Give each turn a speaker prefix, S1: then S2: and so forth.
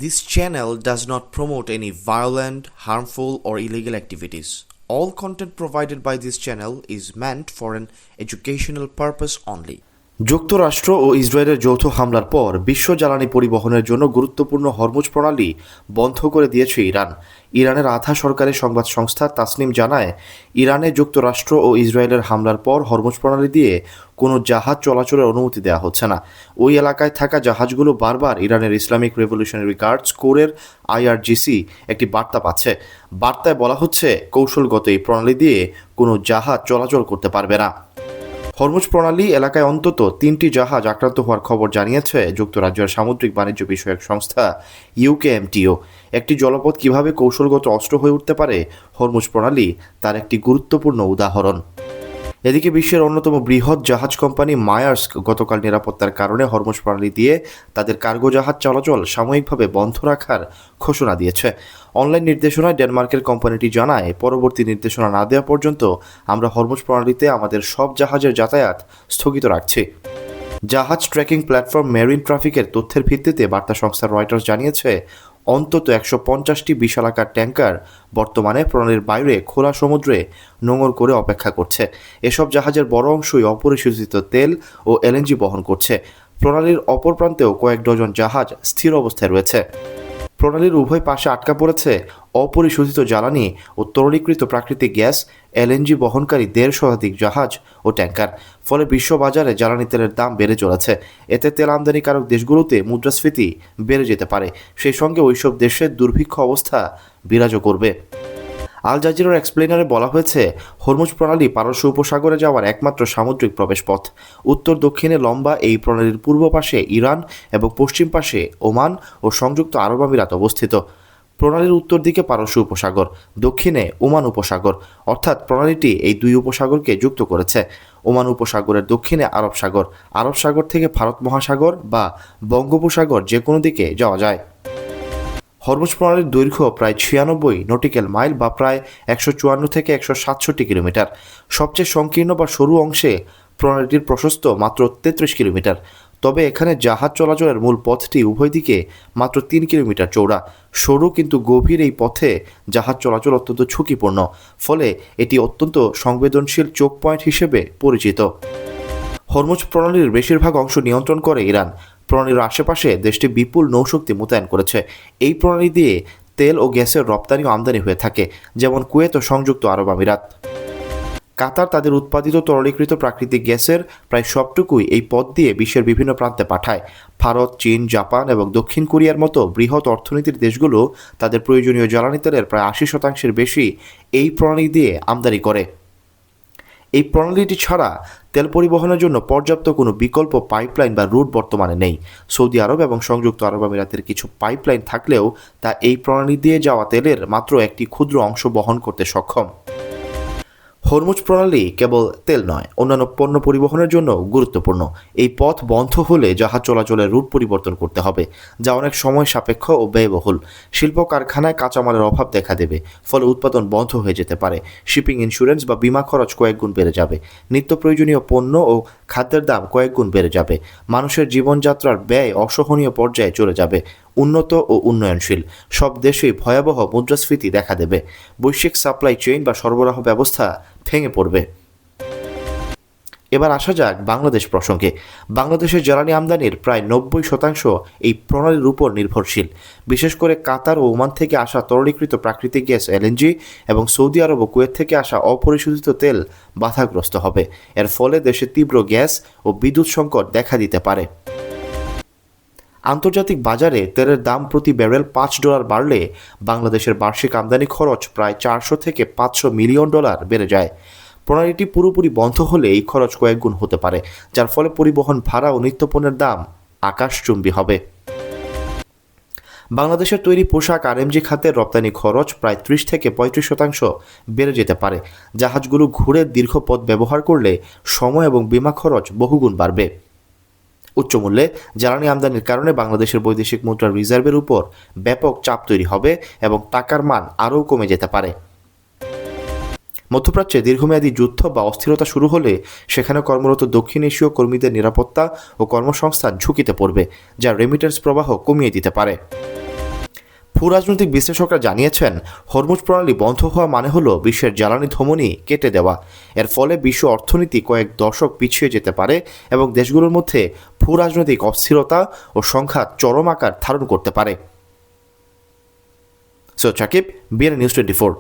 S1: This channel does not promote any violent, harmful, or illegal activities. All content provided by this channel is meant for an educational purpose only.
S2: যুক্তরাষ্ট্র ও ইসরায়েলের যৌথ হামলার পর বিশ্ব জ্বালানি পরিবহনের জন্য গুরুত্বপূর্ণ হরমুজ প্রণালী বন্ধ করে দিয়েছে ইরান। ইরানের আধা সরকারি সংবাদ সংস্থা তাসনিম জানায়, ইরানে যুক্তরাষ্ট্র ও ইসরায়েলের হামলার পর হরমুজ প্রণালী দিয়ে কোনো জাহাজ চলাচলের অনুমতি দেওয়া হচ্ছে না। ওই এলাকায় থাকা জাহাজগুলো বারবার ইরানের ইসলামিক রেভলিউশনারি গার্ডস কোরের IRGC একটি বার্তা পাচ্ছে। বার্তায় বলা হচ্ছে, কৌশলগত এই প্রণালী দিয়ে কোনো জাহাজ চলাচল করতে পারবে না। হরমুজ প্রণালী এলাকায় অন্তত 3টি জাহাজ আক্রান্ত হওয়ার খবর জানিয়েছে যুক্তরাজ্যের সামুদ্রিক বাণিজ্য বিষয়ক সংস্থা UKMTO। একটি জলপথ কিভাবে কৌশলগত অস্ত্র হয়ে উঠতে পারে, হরমুজ প্রণালী তার একটি গুরুত্বপূর্ণ উদাহরণ। এদিকে বিশ্বের অন্যতম বৃহৎ জাহাজ কোম্পানি মায়ার্স গতকাল নিরাপত্তার কারণে হরমুজ প্রণালী দিয়ে তাদের কার্গো জাহাজ চলাচল সাময়িকভাবে বন্ধ রাখার ঘোষণা দিয়েছে। অনলাইন নির্দেশনায় ডেনমার্কের কোম্পানিটি জানায়, পরবর্তী নির্দেশনা না দেওয়া পর্যন্ত আমরা হরমুজ প্রণালীতে আমাদের সব জাহাজের যাতায়াত স্থগিত রাখছি। জাহাজ ট্র্যাকিং প্ল্যাটফর্ম মেরিন ট্রাফিকের তথ্যের ভিত্তিতে বার্তা সংস্থা রয়টার্স জানিয়েছে, অন্তত 150টি বিশালাকার ট্যাঙ্কার বর্তমানে প্রণালীর বাইরে খোলা সমুদ্রে নোঙর করে অপেক্ষা করছে। এসব জাহাজের বড় অংশই অপরিশোধিত তেল ও LNG বহন করছে। প্রণালীর অপর প্রান্তেও কয়েক ডজন জাহাজ স্থির অবস্থায় রয়েছে। প্রণালীর উভয় পাশে আটকা পড়েছে অপরিশোধিত জ্বালানি ও তরলীকৃত প্রাকৃতিক গ্যাস LNG বহনকারী 1.5 শতাধিক জাহাজ ও ট্যাঙ্কার। ফলে বিশ্ববাজারে জ্বালানি তেলের দাম বেড়ে চলেছে। এতে তেল আমদানিকারক দেশগুলোতে মুদ্রাস্ফীতি বেড়ে যেতে পারে, সেই সঙ্গে ওইসব দেশের দুর্ভিক্ষ অবস্থা বিরাজও করবে। আল জাজিরার এক্সপ্লেনারে বলা হয়েছে, হরমুজ প্রণালী পারস্য উপসাগরে যাওয়ার একমাত্র সামুদ্রিক প্রবেশপথ। উত্তর দক্ষিণে লম্বা এই প্রণালীর পূর্ব পাশে ইরান এবং পশ্চিম পাশে ওমান ও সংযুক্ত আরব আমিরাত অবস্থিত। প্রণালীর উত্তর দিকে পারস্য উপসাগর, দক্ষিণে ওমান উপসাগর, অর্থাৎ প্রণালীটি এই দুই উপসাগরকে যুক্ত করেছে। ওমান উপসাগরের দক্ষিণে আরব সাগর, আরব সাগর থেকে ভারত মহাসাগর বা বঙ্গোপসাগর যে কোনো দিকে যাওয়া যায়। হরমুজ প্রণালীর দৈর্ঘ্য প্রায় 96 নটিক্যাল মাইল বা প্রায় 154 থেকে 167 কিলোমিটার। সবচেয়ে সংকীর্ণ বা সরু অংশে প্রণালীটির প্রশস্ত মাত্র 33 কিলোমিটার। তবে এখানে জাহাজ চলাচলের মূল পথটি উভয় দিকে মাত্র 3 কিলোমিটার চওড়া। সরু কিন্তু গভীর এই পথে জাহাজ চলাচল অত্যন্ত ঝুঁকিপূর্ণ, ফলে এটি অত্যন্ত সংবেদনশীল চোক পয়েন্ট হিসেবে পরিচিত। হরমুজ প্রণালীর বেশিরভাগ অংশ নিয়ন্ত্রণ করে ইরান। প্রণালীর আশেপাশে দেশটি বিপুল নৌশক্তি মোতায়েন করেছে। এই প্রণালী দিয়ে তেল ও গ্যাসের রপ্তানি ও আমদানি হয়ে থাকে, যেমন কুয়েত ও সংযুক্ত আরব আমিরাত। কাতার তাদের উৎপাদিত তরলীকৃত প্রাকৃতিক গ্যাসের প্রায় সবটুকুই এই পথ দিয়ে বিশ্বের বিভিন্ন প্রান্তে পাঠায়। ভারত, চীন, জাপান এবং দক্ষিণ কোরিয়ার মতো বৃহৎ অর্থনীতির দেশগুলো তাদের প্রয়োজনীয় জ্বালানি তেলের প্রায় 80% বেশি এই প্রণালী দিয়ে আমদানি করে। এই প্রণালীটি ছাড়া তেল পরিবহনের জন্য পর্যাপ্ত কোনো বিকল্প পাইপলাইন বা রুট বর্তমানে নেই। সৌদি আরব এবং সংযুক্ত আরব আমিরাতের কিছু পাইপলাইন থাকলেও তা এই প্রণালী দিয়ে যাওয়া তেলের মাত্র একটি ক্ষুদ্র অংশ বহন করতে সক্ষম। হরমুজ প্রণালী কেবল তেল নয়, অন্যান্য পণ্য পরিবহনের জন্য গুরুত্বপূর্ণ। এই পথ বন্ধ হলে জাহাজ চলাচলের রুট পরিবর্তন করতে হবে, যা অনেক সময় সাপেক্ষ ও ব্যয়বহুল। শিল্প কারখানায় কাঁচামালের অভাব দেখা দেবে, ফলে উৎপাদন বন্ধ হয়ে যেতে পারে। শিপিং ইন্স্যুরেন্স বা বিমা খরচ কয়েক গুণ বেড়ে যাবে। নিত্য প্রয়োজনীয় পণ্য ও খাদ্যের দাম কয়েক গুণ বেড়ে যাবে। মানুষের জীবনযাত্রার ব্যয় অসহনীয় পর্যায়ে চলে যাবে। উন্নত ও উন্নয়নশীল সব দেশেই ভয়াবহ মুদ্রাস্ফীতি দেখা দেবে। বৈশ্বিক সাপ্লাই চেইন বা সরবরাহ ব্যবস্থা ভেঙে পড়বে। এবার আসা যাক বাংলাদেশ প্রসঙ্গে। বাংলাদেশের জ্বালানি আমদানির প্রায় 90% এই প্রণালীর উপর নির্ভরশীল। বিশেষ করে কাতার ও ওমান থেকে আসা তরলীকৃত প্রাকৃতিক গ্যাস LNG এবং সৌদি আরব ও কুয়েত থেকে আসা অপরিশোধিত তেল বাধাগ্রস্ত হবে। এর ফলে দেশে তীব্র গ্যাস ও বিদ্যুৎ সংকট দেখা দিতে পারে। আন্তর্জাতিক বাজারে তেলের দাম প্রতি ব্যারেল $5 বাড়লে বাংলাদেশের বার্ষিক আমদানি খরচ প্রায় 400 থেকে 500 মিলিয়ন ডলার বেড়ে যায়। প্রণালীটি পুরোপুরি বন্ধ হলে এই খরচ কয়েক গুণ হতে পারে, যার ফলে পরিবহন ভাড়া ও নিত্যপণ্যের দাম আকাশচুম্বী হবে। বাংলাদেশের তৈরি পোশাক RMG খাতের রপ্তানি খরচ প্রায় 30 থেকে 35% বেড়ে যেতে পারে। জাহাজগুলো ঘুরে দীর্ঘ পথ ব্যবহার করলে সময় এবং বিমা খরচ বহুগুণ বাড়বে। উচ্চমূল্যে জ্বালানি আমদানির কারণে বাংলাদেশের বৈদেশিক মুদ্রার রিজার্ভের উপর ব্যাপক চাপ তৈরি হবে এবং টাকার মান আরও কমে যেতে পারে। মধ্যপ্রাচ্যে দীর্ঘমেয়াদী যুদ্ধ বা অস্থিরতা শুরু হলে সেখানে কর্মরত দক্ষিণ এশীয় কর্মীদের নিরাপত্তা ও কর্মসংস্থান ঝুঁকিতে পড়বে, যা রেমিটেন্স প্রবাহ কমিয়ে দিতে পারে। ভূরাজনৈতিক বিশ্লেষকরা জানিয়েছেন, হরমুজ প্রণালী বন্ধ হওয়া মানে হলো বিশ্বের জ্বালানি ধমনী কেটে দেওয়া। এর ফলে বিশ্ব অর্থনীতি কয়েক দশক পিছিয়ে যেতে পারে এবং দেশগুলোর মধ্যে ভূরাজনৈতিক অস্থিরতা ও সংঘাত চরম আকার ধারণ করতে পারে। Sakib, BNN news 24।